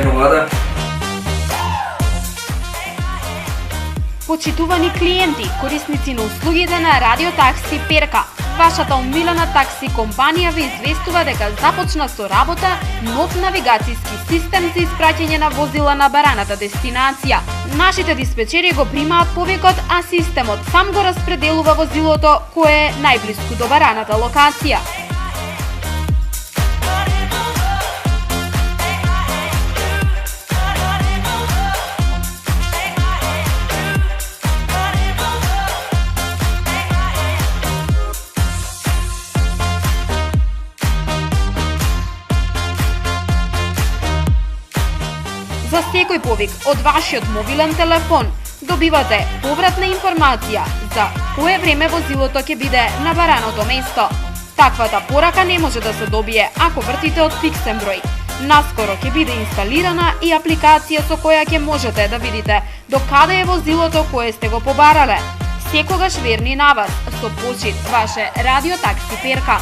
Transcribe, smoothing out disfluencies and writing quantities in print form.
Него Влада. Почитувани клиенти, корисници на услугите на Радио Такси Перка, вашата омилена такси компанија ви известува дека започна со работа нов навигацијски систем за испраќање на возила на бараната дестинација. Нашите диспечери го примаат повикот, а системот сам го распределува возилото кое е најблиску до бараната локација. За секој повик од вашиот мобилен телефон добивате повратна информација за кое време возилото ќе биде на бараното место. Таквата порака не може да се добие ако вртите од фиксен број. Наскоро ќе биде инсталирана и апликација со која ќе можете да видите до каде е возилото кое сте го побарале. Секогаш верни на вас, со почит, ваше Радио Такси Перка.